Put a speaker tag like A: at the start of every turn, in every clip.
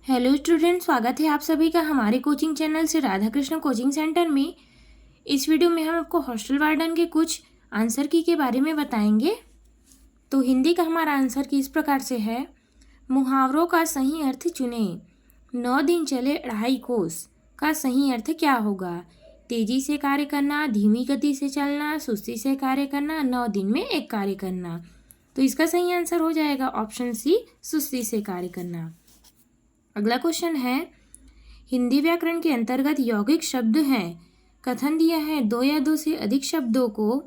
A: Hello student, स्वागत है आप सभी का हमारे कोचिंग चैनल से राधा कृष्ण कोचिंग सेंटर में। इस वीडियो में हम आपको हॉस्टल वार्डन के कुछ आंसर की के बारे में बताएंगे। तो हिंदी का हमारा आंसर की इस प्रकार से है, मुहावरों का सही अर्थ चुने। 9 दिन चले 2.5 कोस का सही अर्थ क्या होगा? तेजी से कार्य करना, धीमी गति से चलना, सुस्ती से कार्य करना, 9 दिन में एक कार्य करना। तो इसका सही आंसर हो जाएगा ऑप्शन सी, सुस्ती से कार्य करना। अगला क्वेश्चन है, हिंदी व्याकरण के अंतर्गत यौगिक शब्द हैं। कथन दिया है, 2 या 2 से अधिक शब्दों को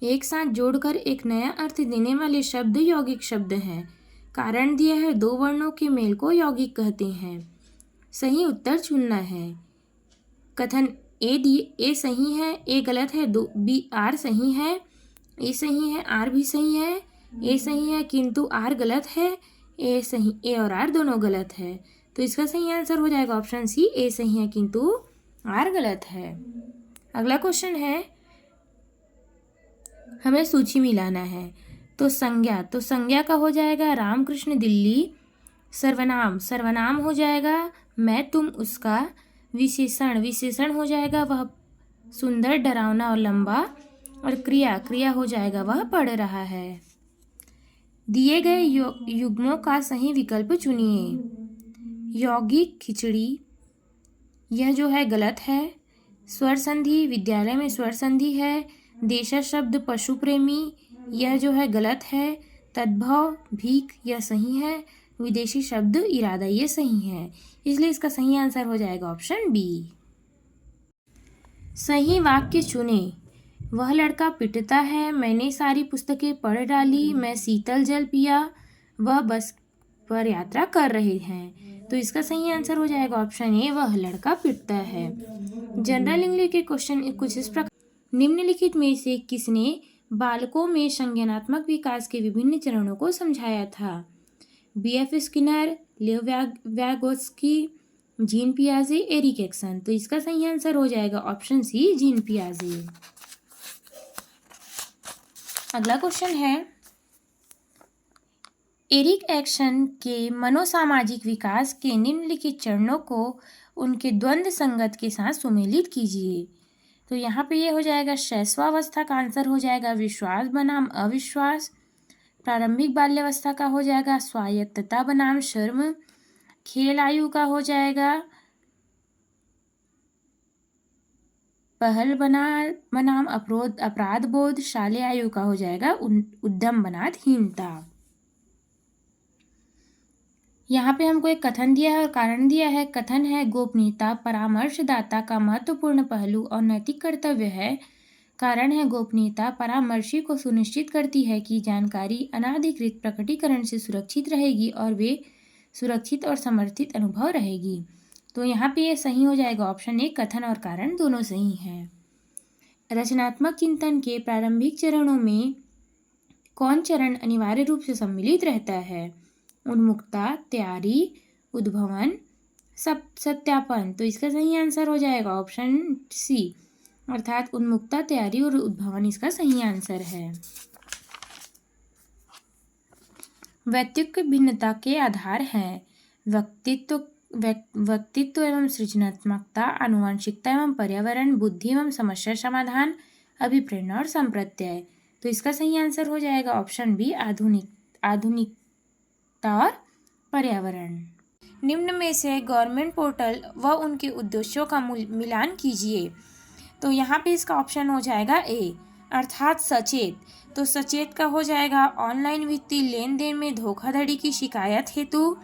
A: एक साथ जोड़कर एक नया अर्थ देने वाले शब्द यौगिक शब्द हैं। कारण दिया है, 2 वर्णों के मेल को यौगिक कहते हैं। सही उत्तर चुनना है। कथन ए सही है, ए गलत है, बी आर सही है, ए सही है, आर भी सही है, ए सही है किंतु आर गलत है, ए और आर दोनों गलत है। तो इसका सही आंसर हो जाएगा ऑप्शन सी, ए सही है किंतु आर गलत है। अगला क्वेश्चन है, हमें सूची मिलाना है। तो संज्ञा का हो जाएगा रामकृष्ण दिल्ली। सर्वनाम हो जाएगा मैं तुम उसका। विशेषण हो जाएगा वह सुंदर, डरावना और लंबा। और क्रिया हो जाएगा वह पढ़ रहा है। दिए गए युग्मों का सही विकल्प चुनिए। यौगिक खिचड़ी, यह जो है गलत है। स्वर संधि, विद्यालय में स्वर संधि है। देशज शब्द पशु प्रेमी, यह जो है गलत है। तद्भव भीख, यह सही है। विदेशी शब्द इरादा, ये सही है। इसलिए इसका सही आंसर हो जाएगा ऑप्शन बी। सही वाक्य चुने। वह लड़का पिटता है, मैंने सारी पुस्तकें पढ़ डाली, मैं शीतल जल पिया, वह बस पर यात्रा कर रहे हैं। तो इसका सही आंसर हो जाएगा ऑप्शन ए, वह लड़का पिटता है। जनरल इंग्लिश के क्वेश्चन कुछ इस प्रकार, निम्नलिखित में से किसने बालकों में संज्ञानात्मक विकास के विभिन्न चरणों को समझाया था? बी.एफ. स्किनर, लेव वैगोत्स्की, जीन पियाजे, एरिक एक्सन। तो इसका सही आंसर हो जाएगा ऑप्शन सी, जीन पियाजे। अगला क्वेश्चन है, एरिक एक्सन के मनोसामाजिक विकास के निम्नलिखित चरणों को उनके द्वंद्व संगत के साथ सुमेलित कीजिए। तो यहाँ पे ये हो जाएगा, शैशवावस्था का आंसर हो जाएगा विश्वास बनाम अविश्वास। प्रारंभिक बाल्यावस्था का हो जाएगा स्वायत्तता बनाम शर्म। खेल आयु का हो जाएगा पहल बनाम अपराध बोध। शालेय आयु का हो जाएगा उद्यम बनाम हीनता। यहाँ पे हमको एक कथन दिया है और कारण दिया है। कथन है, गोपनीयता परामर्शदाता का महत्वपूर्ण पहलू और नैतिक कर्तव्य है। कारण है, गोपनीयता परामर्शी को सुनिश्चित करती है कि जानकारी अनाधिकृत प्रकटीकरण से सुरक्षित रहेगी और वे सुरक्षित और समर्थित अनुभव रहेगी। तो यहाँ पे ये सही हो जाएगा ऑप्शन ए, कथन और कारण दोनों सही हैं। रचनात्मक चिंतन के प्रारंभिक चरणों में कौन चरण अनिवार्य रूप से सम्मिलित रहता है? उन्मुक्ता, तैयारी, उद्भवन, सत्यापन। तो इसका सही आंसर हो जाएगा ऑप्शन सी, अर्थात उन्मुक्ता, तैयारी और उद्भवन इसका सही आंसर है। व्यक्तित्व भिन्नता के आधार हैं। व्यक्तित्व एवं सृजनात्मकता, आनुवंशिकता एवं पर्यावरण, बुद्धि एवं समस्या समाधान, अभिप्रेरणा और संप्रत्यय। तो इसका सही आंसर हो जाएगा ऑप्शन बी, आधुनिकता और पर्यावरण। निम्न में से गवर्नमेंट पोर्टल व उनके उद्देश्यों का मिलान कीजिए। तो यहाँ पे इसका ऑप्शन हो जाएगा ए, अर्थात सचेत। तो सचेत का हो जाएगा ऑनलाइन वित्तीय लेन देन में धोखाधड़ी की शिकायत हेतु।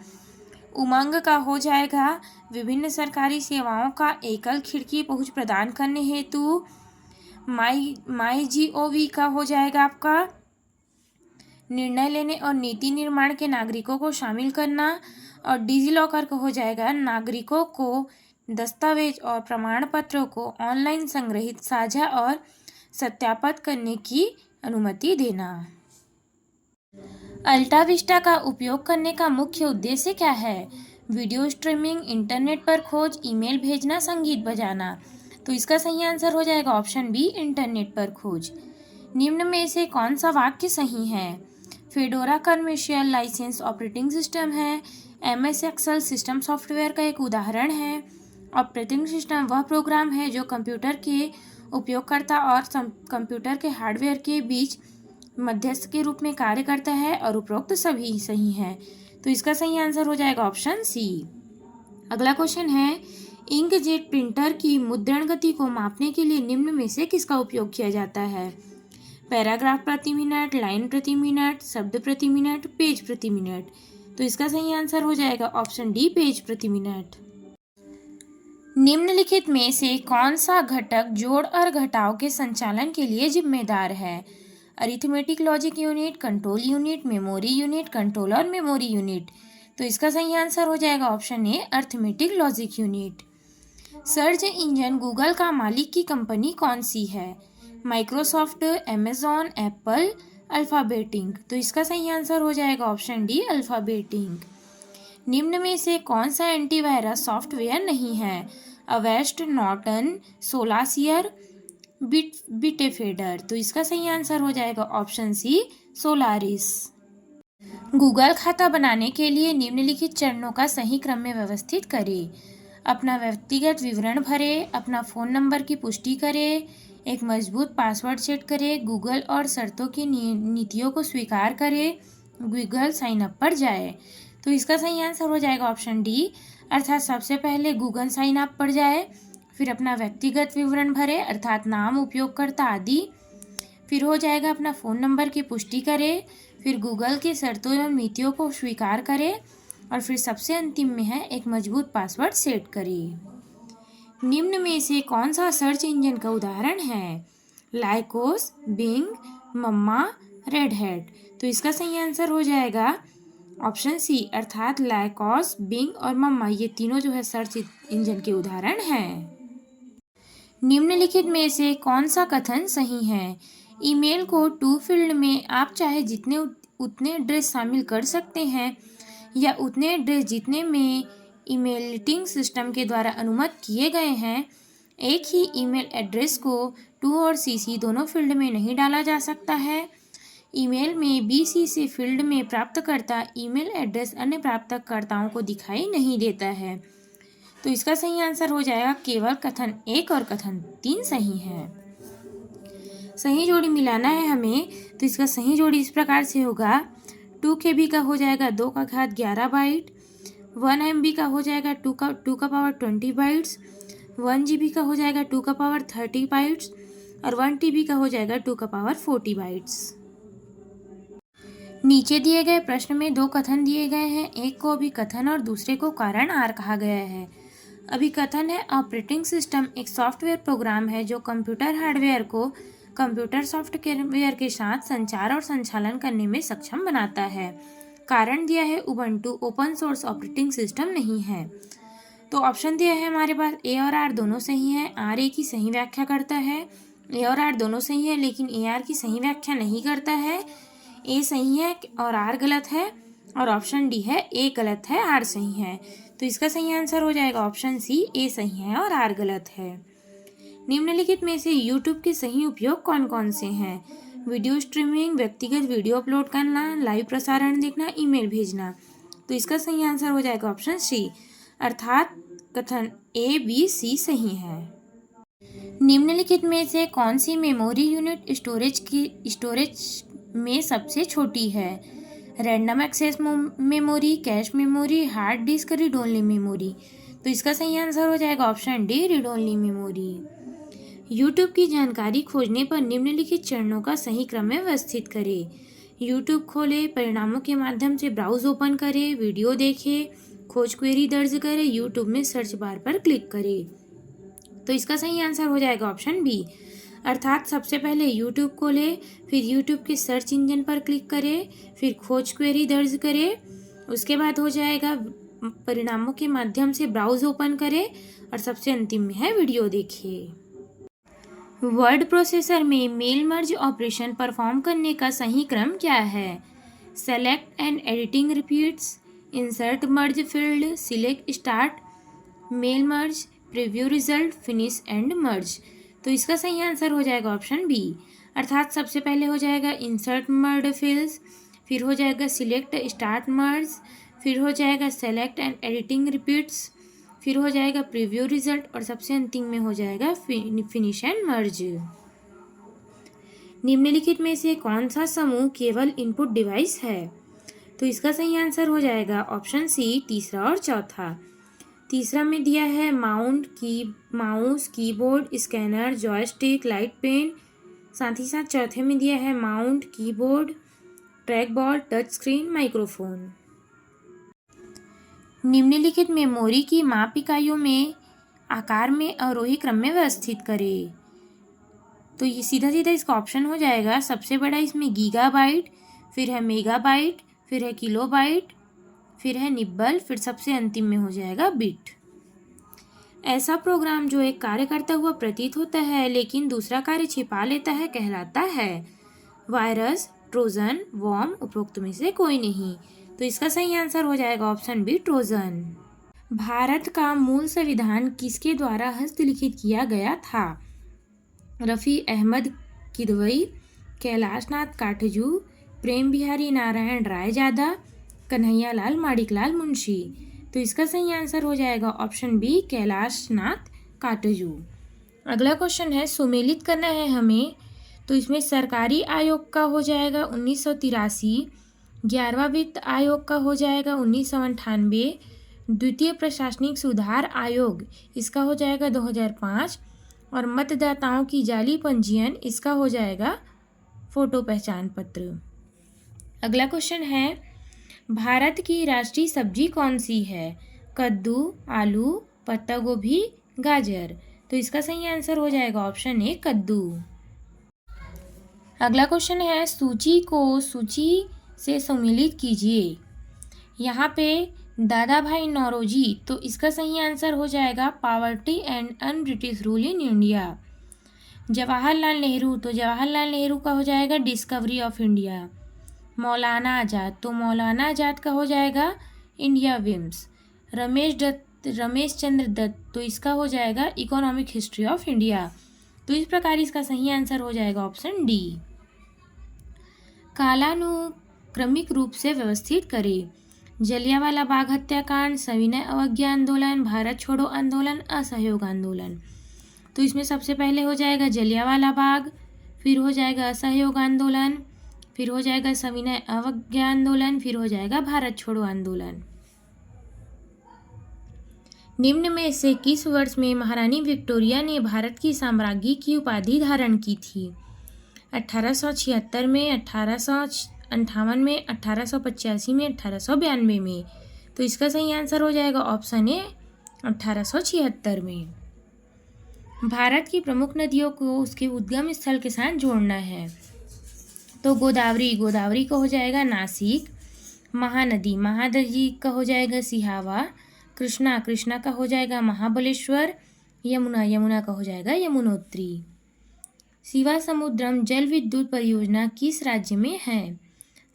A: उमंग का हो जाएगा विभिन्न सरकारी सेवाओं का एकल खिड़की पहुंच प्रदान करने हेतु। MyGov का हो जाएगा आपका निर्णय लेने और नीति निर्माण के नागरिकों को शामिल करना। और डिजिलॉकर का हो जाएगा नागरिकों को दस्तावेज और प्रमाण पत्रों को ऑनलाइन संग्रहित, साझा और सत्यापित करने की अनुमति देना। अल्टा विस्टा का उपयोग करने का मुख्य उद्देश्य क्या है? वीडियो स्ट्रीमिंग, इंटरनेट पर खोज, ईमेल भेजना, संगीत बजाना। तो इसका सही आंसर हो जाएगा ऑप्शन बी, इंटरनेट पर खोज। निम्न में से कौन सा वाक्य सही है? Fedora commercial licence operating system है। MS एक्सेल सिस्टम सॉफ्टवेयर का एक उदाहरण है। ऑपरेटिंग सिस्टम वह प्रोग्राम है जो कंप्यूटर के उपयोगकर्ता और कंप्यूटर के हार्डवेयर के बीच मध्यस्थ के रूप में कार्य करता है और उपरोक्त सभी सही हैं। तो इसका सही आंसर हो जाएगा ऑप्शन सी। अगला क्वेश्चन है, इंकजेट प्रिंटर की मुद्रण गति को मापने के लिए निम्न में से किसका उपयोग किया जाता है? पैराग्राफ प्रति मिनट, लाइन प्रति मिनट, शब्द प्रति मिनट, पेज प्रति मिनट। तो इसका सही आंसर हो जाएगा ऑप्शन डी, पेज प्रति मिनट। निम्नलिखित में से कौन सा घटक जोड़ और घटाव के संचालन के लिए जिम्मेदार है? Arithmetic logic unit, control unit, memory unit, control और मेमोरी यूनिट। तो इसका सही आंसर हो जाएगा option A, arithmetic logic unit. Search engine Google का मालिक की कंपनी कौन सी है? Microsoft, Amazon, Apple, Alphabet Inc. तो इसका सही आंसर हो जाएगा ऑप्शन डी, अल्फाबेट इंक। निम्न में से कौन सा एंटीवायरस सॉफ्टवेयर नहीं है? अवेस्ट, नॉर्टन, सोलासियर, बिटेफेडर। तो इसका सही आंसर हो जाएगा ऑप्शन सी, सोलारिस। गूगल खाता बनाने के लिए निम्नलिखित चरणों का सही क्रम में व्यवस्थित करें। अपना व्यक्तिगत विवरण भरें, अपना फ़ोन नंबर की पुष्टि करें, एक मजबूत पासवर्ड सेट करें, गूगल और शर्तों की नीतियों को स्वीकार करें, गूगल साइन अप पर जाए। तो इसका सही आंसर हो जाएगा ऑप्शन डी, अर्थात सबसे पहले गूगल साइन अप पर जाए, फिर अपना व्यक्तिगत विवरण भरे अर्थात नाम, उपयोगकर्ता आदि, फिर हो जाएगा अपना फ़ोन नंबर की पुष्टि करें, फिर गूगल की शर्तों एवं नीतियों को स्वीकार करें और फिर सबसे अंतिम में है एक मजबूत पासवर्ड सेट करें। निम्न में से कौन सा सर्च इंजन का उदाहरण है? लाइकोस, बिंग, मम्मा, रेड हैट। तो इसका सही आंसर हो जाएगा ऑप्शन सी, अर्थात लाइकोस, बिंग और मम्मा, ये तीनों जो है सर्च इंजन के उदाहरण हैं। निम्नलिखित में से कौन सा कथन सही है? ईमेल को टू फील्ड में आप चाहे जितने उतने एड्रेस शामिल कर सकते हैं या उतने एड्रेस जितने में ईमेलिंग सिस्टम के द्वारा अनुमत किए गए हैं। एक ही ईमेल एड्रेस को टू और सीसी दोनों फील्ड में नहीं डाला जा सकता है। ईमेल में बीसीसी फील्ड में प्राप्तकर्ता ईमेल एड्रेस अन्य प्राप्तकर्ताओं को दिखाई नहीं देता है। तो इसका सही आंसर हो जाएगा केवल कथन 1 और कथन 3 सही है। सही जोड़ी मिलाना है हमें, तो इसका सही जोड़ी इस प्रकार से होगा, 2 KB का हो जाएगा 2 का घात 11 बाइट, 1 MB का हो जाएगा 2 का पावर 20 बाइट्स, 1 GB का हो जाएगा 2 का पावर 30 बाइट्स और 1 TB का हो जाएगा 2 का पावर 40 बाइट्स। नीचे दिए गए प्रश्न में 2 कथन दिए गए हैं, एक को अभिकथन और दूसरे को कारण आर कहा गया है। अभिकथन है, ऑपरेटिंग सिस्टम एक सॉफ्टवेयर प्रोग्राम है जो कंप्यूटर हार्डवेयर को कंप्यूटर सॉफ्टवेयर के साथ संचार और संचालन करने में सक्षम बनाता है। कारण दिया है, Ubuntu open source operating system नहीं है। तो ऑप्शन दिया है हमारे पास, ए और आर दोनों सही है, आर ए की सही व्याख्या करता है, ए और आर दोनों सही है लेकिन ए आर की सही व्याख्या नहीं करता है, ए सही है और आर गलत है, और ऑप्शन डी है ए गलत है आर सही है। तो इसका सही आंसर हो जाएगा ऑप्शन सी, ए सही है और आर गलत है। निम्नलिखित में से यूट्यूब के सही उपयोग कौन कौन से हैं? वीडियो स्ट्रीमिंग, व्यक्तिगत वीडियो अपलोड करना, लाइव प्रसारण देखना, ईमेल भेजना। तो इसका सही आंसर हो जाएगा ऑप्शन सी, अर्थात कथन ए, बी, सी सही है। निम्नलिखित में से कौन सी मेमोरी यूनिट स्टोरेज में सबसे छोटी है? Random access memory, cache memory, hard disk, read only memory. तो इसका सही आंसर हो जाएगा option D, read only memory. YouTube की जानकारी खोजने पर निम्नलिखित चरणों का सही क्रम में व्यवस्थित करें। यूट्यूब खोलें, परिणामों के माध्यम से ब्राउज ओपन करें, वीडियो देखें, खोज क्वेरी दर्ज करें, यूट्यूब में सर्च बार पर क्लिक करें। तो इसका सही आंसर हो जाएगा ऑप्शन बी, अर्थात सबसे पहले यूट्यूब खोलें, फिर यूट्यूब के सर्च इंजन पर क्लिक करें, फिर खोज क्वेरी दर्ज करें, उसके बाद हो जाएगा परिणामों के माध्यम से ब्राउज ओपन करें और सबसे अंतिम में है वीडियो देखिए। वर्ड प्रोसेसर में मेल मर्ज ऑपरेशन परफॉर्म करने का सही क्रम क्या है? Select and editing repeats, insert merge field, select start, mail merge, preview result, finish and merge. तो इसका सही आंसर हो जाएगा ऑप्शन बी, अर्थात सबसे पहले हो जाएगा इंसर्ट मर्ज फील्ड्स, फिर हो जाएगा सिलेक्ट स्टार्ट मर्ज, फिर हो जाएगा सेलेक्ट एंड एडिटिंग रिपीट्स, फिर हो जाएगा प्रीव्यू रिजल्ट और सबसे अंतिम में हो जाएगा फिनिश एंड मर्ज। निम्नलिखित में से कौन सा समूह केवल इनपुट डिवाइस है? तो इसका सही आंसर हो जाएगा ऑप्शन सी, तीसरा और चौथा। तीसरा में दिया है mouse, keyboard, scanner, joystick, light pen. साथ ही साथ चौथे में दिया है mount, keyboard, track ball, touch screen, microphone. निम्नलिखित मेमोरी की माप इकाइयों में आकार में अवरोही क्रम में व्यवस्थित करें। तो ये सीधा सीधा इसका ऑप्शन हो जाएगा, सबसे बड़ा इसमें गीगाबाइट, फिर है मेगाबाइट, फिर है किलोबाइट, फिर है निब्बल, फिर सबसे अंतिम में हो जाएगा बिट। ऐसा प्रोग्राम जो एक कार्य करता हुआ प्रतीत होता है लेकिन दूसरा कार्य छिपा लेता है कहलाता है वायरस, ट्रोजन, वॉर्म, उपरोक्त में से कोई नहीं। तो इसका सही आंसर हो जाएगा ऑप्शन बी, ट्रोजन। भारत का मूल संविधान किसके द्वारा हस्तलिखित किया गया था? रफ़ी अहमद किदवई, कैलाशनाथ काटजू, प्रेम बिहारी नारायण रायजादा, कन्हैयालाल माणिकलाल मुंशी। तो इसका सही आंसर हो जाएगा ऑप्शन बी, कैलाशनाथ काटजू। अगला क्वेश्चन है, सुमेलित करना है हमें। तो इसमें सरकारी आयोग का हो जाएगा 1983, 11वां वित्त आयोग का हो जाएगा 1998, द्वितीय प्रशासनिक सुधार आयोग इसका हो जाएगा 2005 और मतदाताओं की जाली पंजीयन इसका हो जाएगा फोटो पहचान पत्र। अगला क्वेश्चन है, भारत की राष्ट्रीय सब्जी कौन सी है? कद्दू, आलू, पत्ता गोभी, गाजर। तो इसका सही आंसर हो जाएगा ऑप्शन ए, कद्दू। अगला क्वेश्चन है, सूची को सूची से सम्मिलित कीजिए। यहाँ पे दादा भाई नौरोजी, तो इसका सही आंसर हो जाएगा poverty and un British rule in India. Jawaharlal Nehru, तो जवाहरलाल नेहरू का हो जाएगा डिस्कवरी ऑफ इंडिया। मौलाना आज़ाद, तो मौलाना आज़ाद का हो जाएगा इंडिया विम्स। रमेश चंद्र दत्त, तो इसका हो जाएगा इकोनॉमिक हिस्ट्री ऑफ इंडिया। तो इस प्रकार इसका सही आंसर हो जाएगा ऑप्शन डी। कालानुक्रमिक रूप से व्यवस्थित करें। जलियांवाला बाग हत्याकांड, सविनय अवज्ञा आंदोलन, भारत छोड़ो आंदोलन, असहयोग आंदोलन। तो इसमें सबसे पहले हो जाएगा जलियांवाला बाग, फिर हो जाएगा असहयोग आंदोलन, फिर हो जाएगा सविनय अवज्ञा आंदोलन, फिर हो जाएगा भारत छोड़ो आंदोलन। निम्न में से किस वर्ष में महारानी विक्टोरिया ने भारत की साम्राज्ञी की उपाधि धारण की थी? 1876 में, 1858 में, 1885 में, 1892 में। तो इसका सही आंसर हो जाएगा ऑप्शन ए, 1876 में। भारत की प्रमुख नदियों को उसके उद्गम स्थल के साथ जोड़ना है। तो गोदावरी का हो जाएगा नासिक, महानदी का हो जाएगा सिहावा, कृष्णा का हो जाएगा महाबलेश्वर, यमुना का हो जाएगा यमुनोत्री। शिवा समुद्रम जल विद्युत परियोजना किस राज्य में है?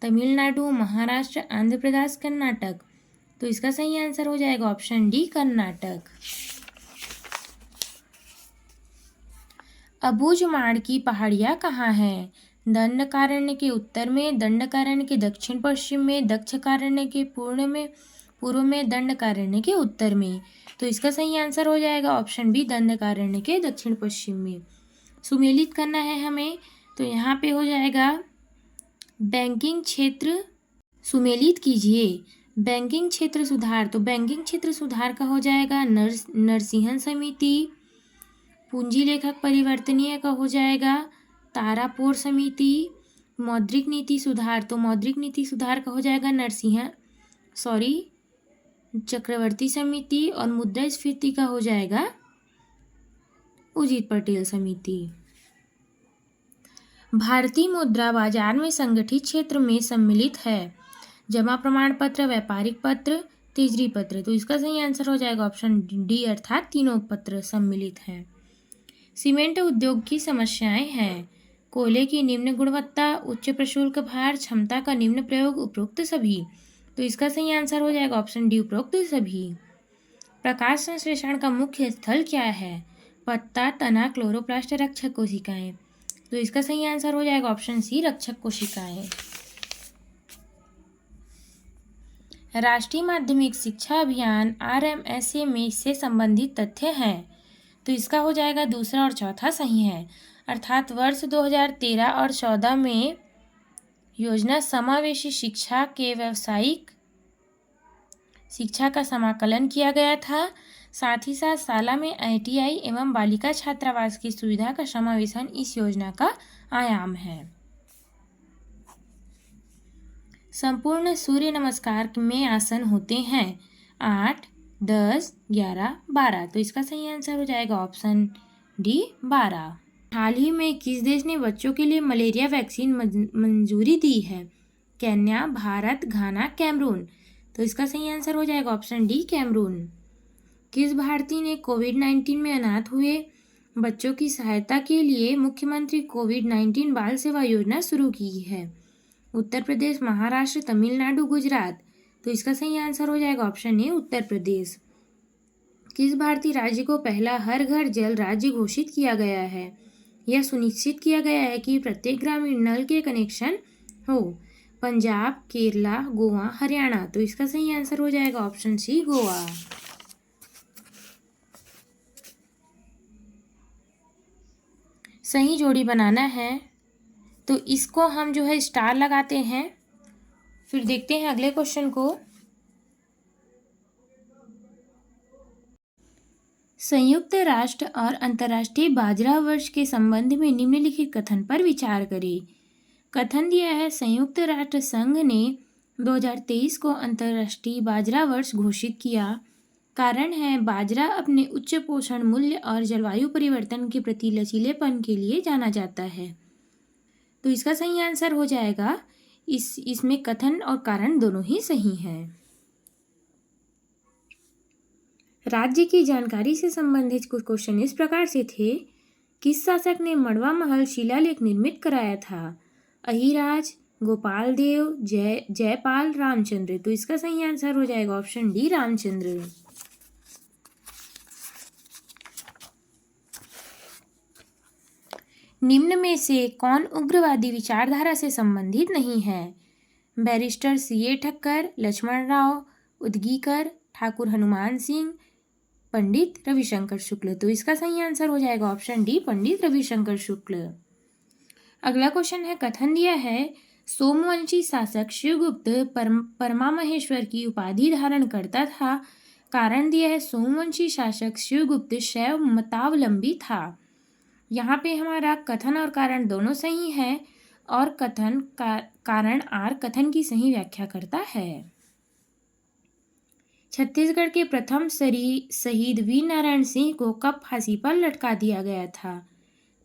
A: तमिलनाडु, महाराष्ट्र, आंध्र प्रदेश, कर्नाटक। तो इसका सही आंसर हो जाएगा ऑप्शन डी, कर्नाटक। अबूझमाड़ की पहाड़ियाँ कहाँ हैं? दंडकारण्य के उत्तर में, दंडकारण्य के दक्षिण पश्चिम में, दक्षकारण्य के पूर्व में, दंडकारण्य के उत्तर में। तो इसका सही आंसर हो जाएगा ऑप्शन बी, दंडकारण्य के दक्षिण पश्चिम में। सुमेलित करना है हमें, तो यहाँ पे हो जाएगा बैंकिंग क्षेत्र सुमेलित कीजिए। बैंकिंग क्षेत्र सुधार, तो बैंकिंग क्षेत्र सुधार का हो जाएगा नरसिंहन समिति। पूंजी लेखक परिवर्तनीय का हो जाएगा तारापुर समिति। मौद्रिक नीति सुधार, तो मौद्रिक नीति सुधार का हो जाएगा चक्रवर्ती समिति। और मुद्रास्फीति का हो जाएगा उजित पटेल समिति। भारतीय मुद्रा बाजार में संगठित क्षेत्र में सम्मिलित है जमा प्रमाण पत्र, व्यापारिक पत्र, तिजरी पत्र। तो इसका सही आंसर हो जाएगा ऑप्शन डी, अर्थात तीनों पत्र सम्मिलित हैं। सीमेंट उद्योग की समस्याएं हैं। कोयले की निम्न गुणवत्ता, उच्च प्रशुल्क भार, क्षमता का निम्न प्रयोग, उपरोक्त सभी। तो इसका सही आंसर हो जाएगा ऑप्शन डी, उपरोक्त सभी। प्रकाश संश्लेषण का मुख्य स्थल क्या है? पत्ता, तना, क्लोरोप्लास्ट, रक्षक कोशिकाएं। तो इसका सही आंसर हो जाएगा ऑप्शन सी, रक्षक कोशिकाएं। राष्ट्रीय माध्यमिक शिक्षा अभियान RMSA में इससे संबंधित तथ्य हैं। तो इसका हो जाएगा दूसरा और चौथा सही है। अर्थात वर्ष 2013 और 14 में योजना समावेशी शिक्षा के व्यावसायिक शिक्षा का समाकलन किया गया था। साथ ही साथ शाला में ITI एवं बालिका छात्रावास की सुविधा का समावेशन इस योजना का आयाम है। संपूर्ण सूर्य नमस्कार में आसन होते हैं 8, 10, 11, 12। तो इसका सही आंसर हो जाएगा ऑप्शन डी 12। हाल ही में किस देश ने बच्चों के लिए मलेरिया वैक्सीन मंजूरी दी है? केन्या, भारत, घाना, कैमरून। तो इसका सही आंसर हो जाएगा ऑप्शन डी कैमरून। किस भारतीय ने कोविड-19 में अनाथ हुए बच्चों की सहायता के लिए मुख्यमंत्री कोविड-19 बाल सेवा योजना शुरू की है? उत्तर प्रदेश, महाराष्ट्र, तमिलनाडु, गुजरात। तो इसका सही आंसर हो जाएगा ऑप्शन ए उत्तर प्रदेश। किस भारतीय राज्य को पहला हर घर जल राज्य घोषित किया गया है? यह सुनिश्चित किया गया है कि प्रत्येक ग्रामीण नल के कनेक्शन हो। पंजाब, केरला, गोवा, हरियाणा। तो इसका सही आंसर हो जाएगा ऑप्शन सी गोवा। सही जोड़ी बनाना है तो इसको हम जो है स्टार लगाते हैं। फिर देखते हैं अगले क्वेश्चन को। संयुक्त राष्ट्र और अंतर्राष्ट्रीय बाजरा वर्ष के संबंध में निम्नलिखित कथन पर विचार करें। कथन दिया है संयुक्त राष्ट्र संघ ने 2023 को अंतर्राष्ट्रीय बाजरा वर्ष घोषित किया। कारण है बाजरा अपने उच्च पोषण मूल्य और जलवायु परिवर्तन के प्रति लचीलेपन के लिए जाना जाता है। तो इसका सही आंसर हो जाएगा इसमें कथन और कारण दोनों ही सही हैं। राज्य की जानकारी से संबंधित कुछ क्वेश्चन इस प्रकार से थे। किस शासक ने मड़वा महल शिलालेख निर्मित कराया था? अहिराज, गोपाल देव, जयपाल, रामचंद्र। तो इसका सही आंसर हो जाएगा ऑप्शन डी रामचंद्र। निम्न में से कौन उग्रवादी विचारधारा से संबंधित नहीं है? Barrister CA Thakkar, Lakshman Rao उदगीकर, Thakur Hanuman Singh, Pandit Ravishankar Shukla. तो इसका सही आंसर हो जाएगा ऑप्शन डी पंडित रविशंकर शुक्ल। अगला क्वेश्चन है कथन दिया है सोमवंशी शासक शिवगुप्त परमामहेश्वर की उपाधि धारण करता था। कारण दिया है सोमवंशी शासक शिवगुप्त शैव मतावलंबी था। यहाँ पे हमारा कथन और कारण दोनों सही है और कारण आर कथन की सही व्याख्या करता है। छत्तीसगढ़ के प्रथम शहीद वीर नारायण सिंह को कब फांसी पर लटका दिया गया था?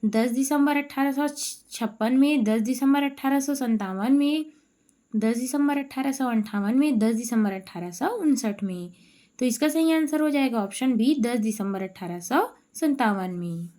A: 10 दिसंबर 1856 में, 10 दिसंबर 1857 में, 10 दिसंबर 1858 में, 10 दिसंबर 1859 में। तो इसका सही आंसर हो जाएगा ऑप्शन बी 10 दिसंबर 1857 में।